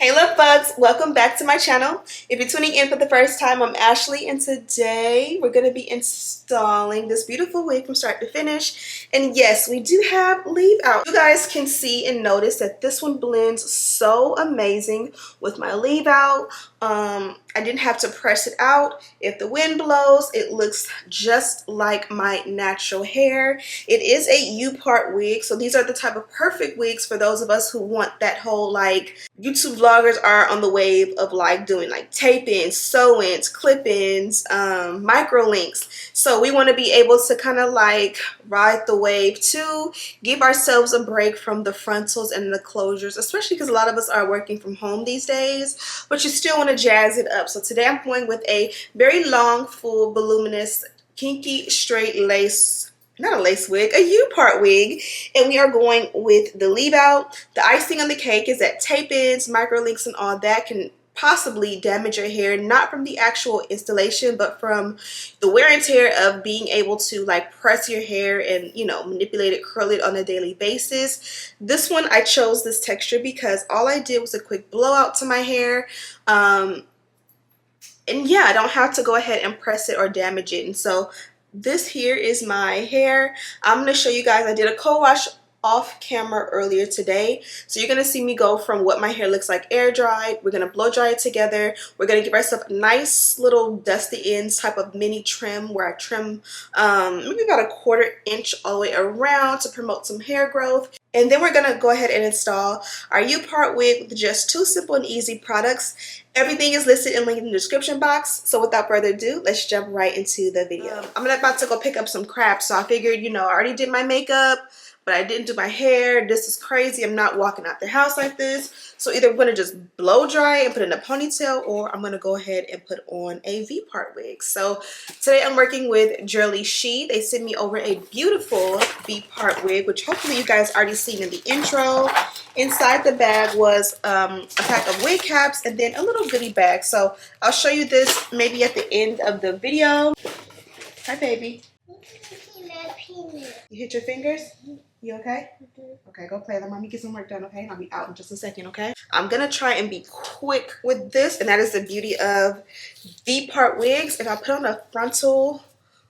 Hey love bugs, welcome back to my channel. If you're tuning in for the first time, I'm Ashley and today we're going to be installing this beautiful wig from start to finish. And yes, we do have leave out. You guys can see and notice that this one blends so amazing with my leave out. I didn't have to press it out. If the wind blows, it looks just like my natural hair. It is a U-part wig, so these are the type of perfect wigs for those of us who want that whole like YouTube vloggers are on the wave of like doing like tape-ins, sew-ins, clip-ins, microlinks. So we want to be able to kind of like ride the wave too, give ourselves a break from the frontals and the closures, especially because a lot of us are working from home these days, but you still want to jazz it up. So today I'm going with a very long, full, voluminous, kinky, straight lace, not a lace wig, a U-part wig, and we are going with the leave out. The icing on the cake is that tape-ins, microlinks, and all that can possibly damage your hair, not from the actual installation, but from the wear and tear of being able to like press your hair and, you know, manipulate it, curl it on a daily basis. This one, I chose this texture because all I did was a quick blowout to my hair. And yeah, I don't have to go ahead and press it or damage it. And so this here is my hair. I'm going to show you guys, I did a co-wash off camera earlier today, so you're going to see me go from what my hair looks like air dried. We're going to blow dry it together. We're going to give ourselves a nice little dusty ends type of mini trim where I trim maybe about a 1/4 inch all the way around to promote some hair growth. And then we're going to go ahead and install our U-part wig with just 2 simple and easy products. Everything is listed and linked in the description box. So without further ado, let's jump right into the video. I'm about to go pick up some crap, so I figured, you know, I already did my makeup, but I didn't do my hair. This is crazy. I'm not walking out the house like this. So either I'm going to just blow dry and put in a ponytail, or I'm going to go ahead and put on a V-part wig. So today I'm working with Jurllyshe. They sent me over a beautiful V-part wig, which hopefully you guys already seen in the intro. Inside the bag was a pack of wig caps and then a little goodie bag. So I'll show you this maybe at the end of the video. Hi, baby. You hit your fingers? You okay? Okay, go play. Let mommy get some work done, okay? And I'll be out in just a second, okay? I'm gonna try and be quick with this, and that is the beauty of V-part wigs. If I put on a frontal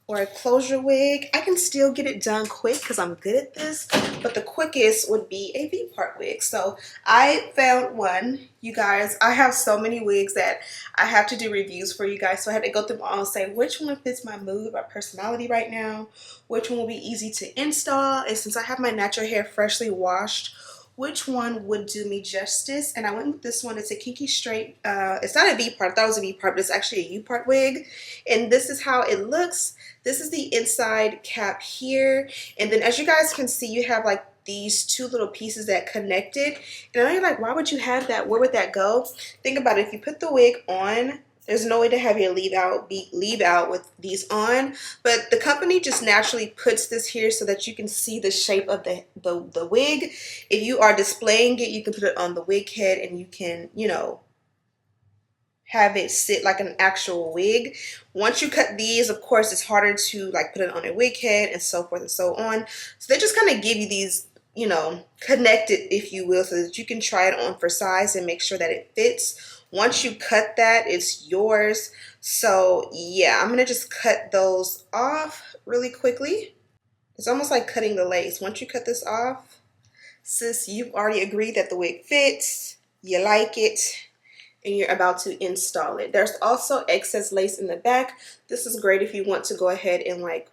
or a closure wig, I can still get it done quick because I'm good at this, but the quickest would be a V-part wig. So I found one, you guys. I have so many wigs that I have to do reviews for you guys, so I had to go through them all and say which one fits my mood, my personality right now, which one will be easy to install, and since I have my natural hair freshly washed, which one would do me justice. And I went with this one. It's a kinky straight, it's not a V-part, I thought it was a V-part, but it's actually a U-part wig, and this is how it looks. This is the inside cap here, and then as you guys can see, you have like these 2 little pieces that connect it. And I know you're like, why would you have that? Where would that go? Think about it. If you put the wig on, there's no way to have your leave out with these on, but the company just naturally puts this here so that you can see the shape of the wig. If you are displaying it, you can put it on the wig head and you can, you know, have it sit like an actual wig. Once you cut these, of course, it's harder to like put it on a wig head and so forth and so on. So they just kind of give you these, you know, connected, if you will, so that you can try it on for size and make sure that it fits. Once you cut that, it's yours. So yeah, I'm gonna just cut those off really quickly. It's almost like cutting the lace. Once you cut this off, sis, you've already agreed that the wig fits, you like it, and you're about to install it. There's also excess lace in the back. This is great if you want to go ahead and like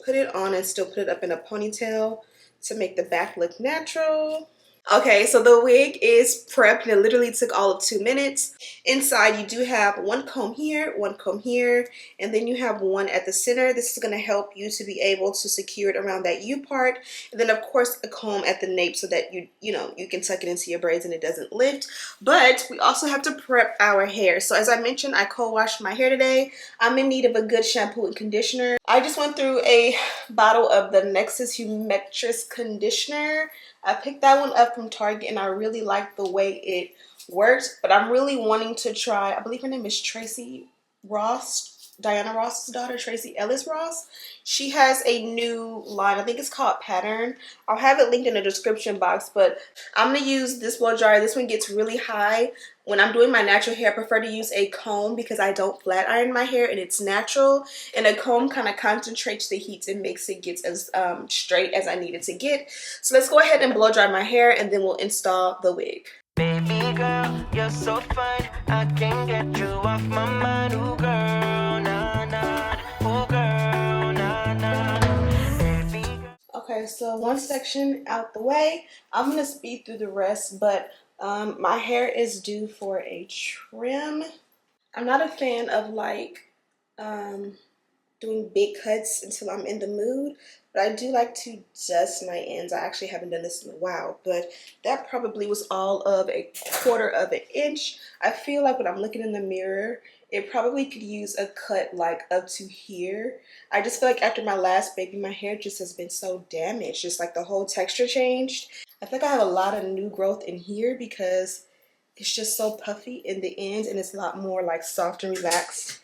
put it on and still put it up in a ponytail to make the back look natural. Okay, so the wig is prepped and it literally took all of 2 minutes. Inside you do have 1 comb here, 1 comb here, and then you have 1 at the center. This is going to help you to be able to secure it around that U part. And then of course a comb at the nape so that you know, you can tuck it into your braids and it doesn't lift. But we also have to prep our hair. So as I mentioned, I co-washed my hair today. I'm in need of a good shampoo and conditioner. I just went through a bottle of the Nexus Humectress conditioner. I picked that one up from Target and I really like the way it works, but I'm really wanting to try, I believe her name is Tracy Ross, Diana Ross's daughter, Tracy Ellis Ross. She has a new line, I think it's called Pattern. I'll have it linked in the description box, but I'm going to use this blow dryer. This one gets really high. When I'm doing my natural hair, I prefer to use a comb because I don't flat iron my hair and it's natural. And a comb kind of concentrates the heat and makes it get as straight as I need it to get. So let's go ahead and blow dry my hair and then we'll install the wig. Baby girl, you're so fine. I can't get you off my mind. Ooh girl, nah nah. Ooh girl, nah nah. Baby girl. Okay, so one section out the way. I'm gonna speed through the rest, but my hair is due for a trim. I'm not a fan of like doing big cuts until I'm in the mood, but I do like to dust my ends. I actually haven't done this in a while, but that probably was all of 1/4 of an inch. I feel like when I'm looking in the mirror, it probably could use a cut like up to here. I just feel like after my last baby, my hair just has been so damaged, just like the whole texture changed. I think I have a lot of new growth in here because it's just so puffy in the ends and it's a lot more like soft and relaxed.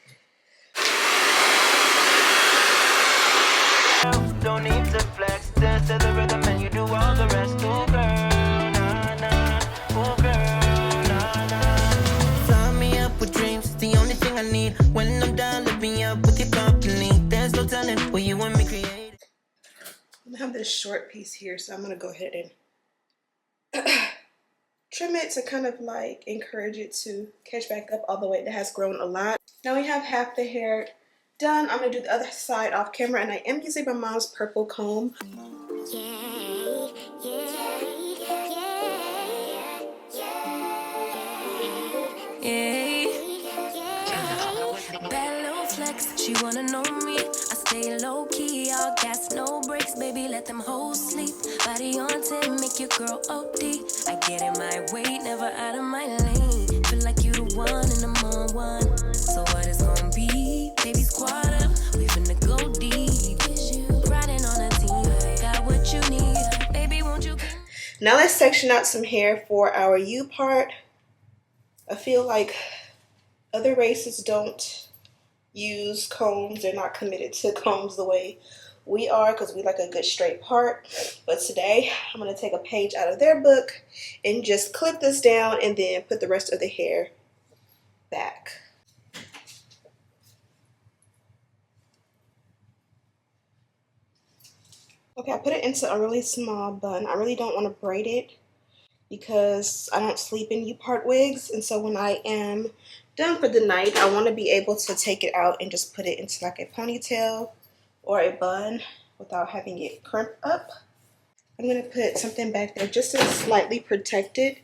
Don't need to flex, dance to the rhythm and you do all the rest. Ooh girl, nah nah. Ooh girl, nah nah. Fly me up with dreams, the only thing I need. When I'm down, lift me up with your company. There's no telling what you and me create. I have this short piece here, so I'm gonna go ahead and trim it to kind of like encourage it to catch back up all the way. It has grown a lot. Now we have half the hair done. I'm gonna do the other side off camera, and I am using my mom's purple comb. Bad little flex, she wanna know me. I stay low key, all gas, no brakes, baby, let them hoes sleep. Body on 10, make your girl OD. I get in my way, never out of my lane. Feel like you the one and I'm on one. So what it's gonna be? Baby, squad up, we finna go deep. Riding on a team, got what you need. Baby, won't you? Now let's section out some hair for our U part. I feel like other races don't use combs. They're not committed to combs the way we are because we like a good straight part. But today I'm going to take a page out of their book and just clip this down and then put the rest of the hair back. Okay, I put it into a really small bun. I really don't want to braid it because I don't sleep in U-part wigs, and so when I am done for the night, I want to be able to take it out and just put it into like a ponytail or a bun without having it crimp up. I'm going to put something back there just to slightly protect it.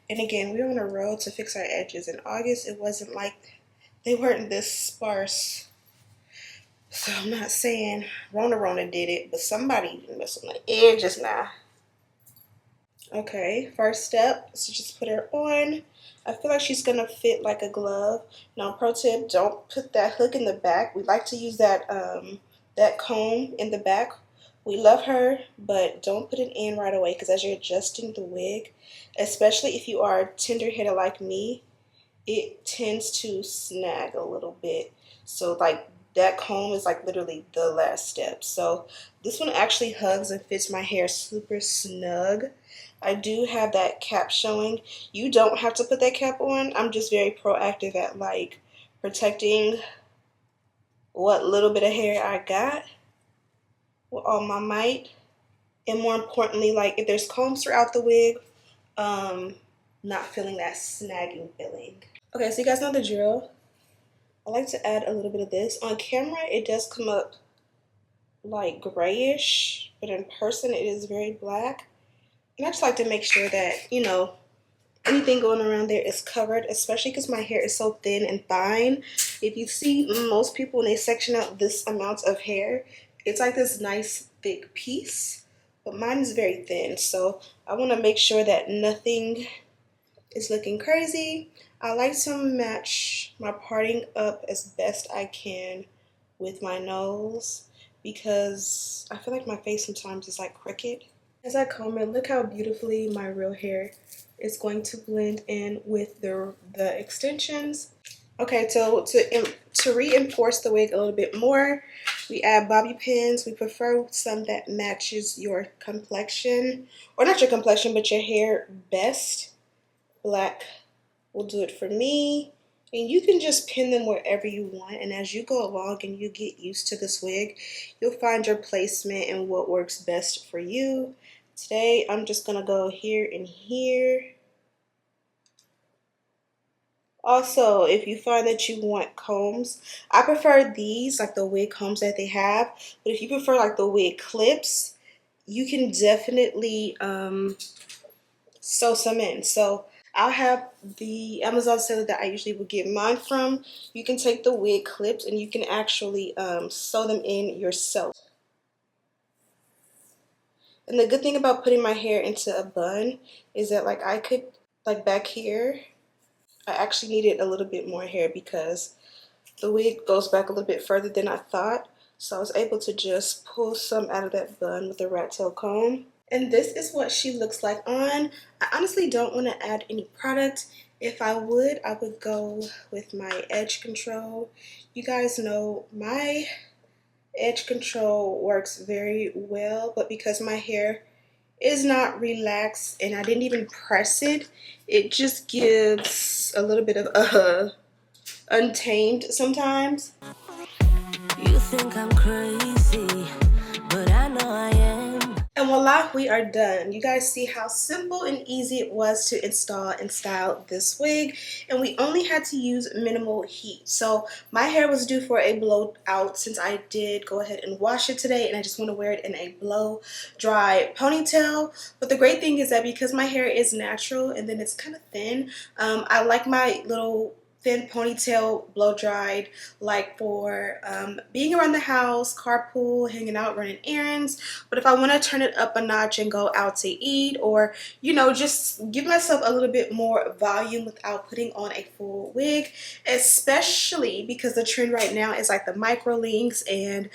And again, we were on a road to fix our edges. In August, it wasn't like they weren't this sparse. So I'm not saying Rona did it, but somebody messed on the edges now. Okay, first step is to just put her on. I feel like she's gonna fit like a glove. Now, pro tip, don't put that hook in the back. We like to use that that comb in the back. We love her, but don't put it in right away because as you're adjusting the wig, especially if you are tender-headed like me, it tends to snag a little bit. So like that comb is like literally the last step. So this one actually hugs and fits my hair super snug. I do have that cap showing. You don't have to put that cap on. I'm just very proactive at like protecting what little bit of hair I got with all my might. And more importantly, like if there's combs throughout the wig, not feeling that snagging feeling. Okay, so you guys know the drill. I like to add a little bit of this. On camera, it does come up like grayish, but in person, it is very black. And I just like to make sure that, you know, anything going around there is covered, especially because my hair is so thin and fine. If you see most people when they section out this amount of hair, it's like this nice thick piece, but mine is very thin. So I want to make sure that nothing is looking crazy. I like to match my parting up as best I can with my nose because I feel like my face sometimes is like crooked. As I comb it, look how beautifully my real hair is going to blend in with the extensions. Okay, so to reinforce the wig a little bit more, we add bobby pins. We prefer some that matches your complexion, or not your complexion, but your hair best. Black will do it for me. And you can just pin them wherever you want. And as you go along and you get used to this wig, you'll find your placement and what works best for you. Today, I'm just going to go here and here. Also, if you find that you want combs, I prefer these, like the wig combs that they have. But if you prefer like the wig clips, you can definitely sew some in. So I'll have the Amazon seller that I usually would get mine from. You can take the wig clips and you can actually sew them in yourself. And the good thing about putting my hair into a bun is that like I could, like back here, I actually needed a little bit more hair because the wig goes back a little bit further than I thought. So I was able to just pull some out of that bun with a rat tail comb. And this is what she looks like on. I honestly don't want to add any product. If I would go with my edge control. You guys know my edge control works very well, but because my hair is not relaxed and I didn't even press it, it just gives a little bit of untamed sometimes. You think I'm crazy, but I know I am. And voila, we are done. You guys see how simple and easy it was to install and style this wig, and we only had to use minimal heat. So my hair was due for a blowout since I did go ahead and wash it today, and I just want to wear it in a blow dry ponytail. But the great thing is that because my hair is natural and then it's kind of thin, I like my little thin ponytail blow dried, like for being around the house, carpool, hanging out, running errands. But if I want to turn it up a notch and go out to eat, or you know, just give myself a little bit more volume without putting on a full wig, especially because the trend right now is like the microlinks and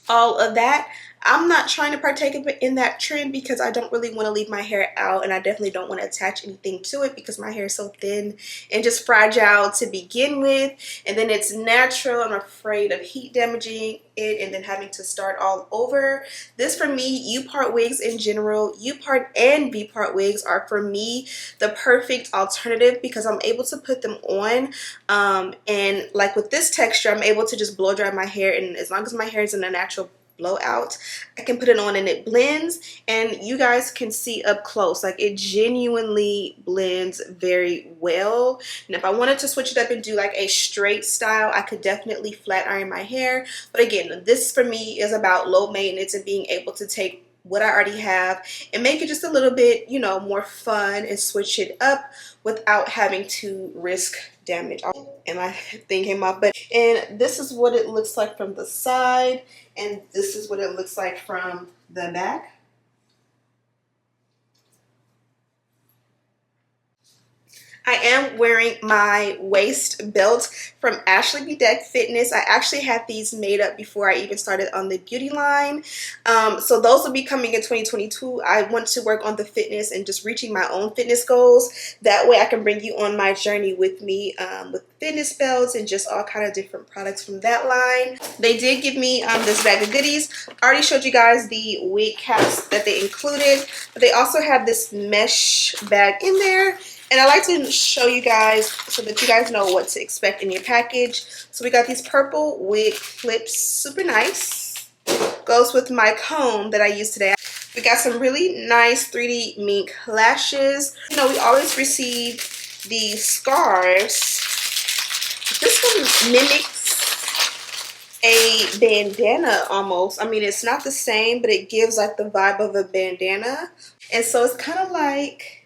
all of that. I'm not trying to partake in that trend because I don't really want to leave my hair out, and I definitely don't want to attach anything to it because my hair is so thin and just fragile to begin with, and then it's natural. I'm afraid of heat damaging it and then having to start all over. This for me, Upart wigs in general, Upart and V-part wigs are for me the perfect alternative because I'm able to put them on and like with this texture, I'm able to just blow dry my hair, and as long as my hair is in a natural blowout, I can put it on and it blends, and you guys can see up close like it genuinely blends very well. And if I wanted to switch it up and do like a straight style, I could definitely flat iron my hair. But again, this for me is about low maintenance and being able to take what I already have and make it just a little bit, you know, more fun and switch it up without having to risk damage. And my thing came off, but and this is what it looks like from the side, and this is what it looks like from the back. I am wearing my waist belt from Bedeck Fitness. I actually had these made up before I even started on the beauty line. So those will be coming in 2022. I want to work on the fitness and just reaching my own fitness goals. That way I can bring you on my journey with me with fitness belts and just all kind of different products from that line. They did give me this bag of goodies. I already showed you guys the wig caps that they included, but they also have this mesh bag in there. And I like to show you guys so that you guys know what to expect in your package. So we got these purple wig clips, super nice. Goes with my comb that I used today. We got some really nice 3D mink lashes. You know, we always receive these scarves. This one mimics a bandana almost. I mean, it's not the same, but it gives like the vibe of a bandana. And so it's kind of like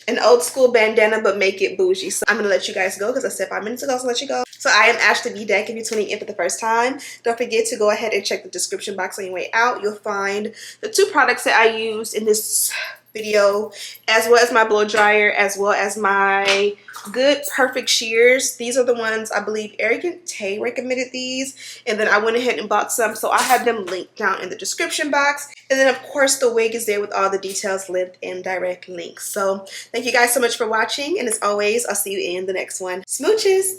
an old school bandana, but make it bougie. So I'm gonna let you guys go because I said 5 minutes ago, so let you go. So I am Bedeck. If you're tuning in for the first time, don't forget to go ahead and check the description box on your way out. You'll find the 2 products that I used in this video, as well as my blow dryer, as well as my good perfect shears. These are the ones I believe Arrogant Tay recommended these, and then I went ahead and bought some, so I have them linked down in the description box. And then of course the wig is there with all the details linked in direct links. So thank you guys so much for watching, and as always, I'll see you in the next one. Smooches!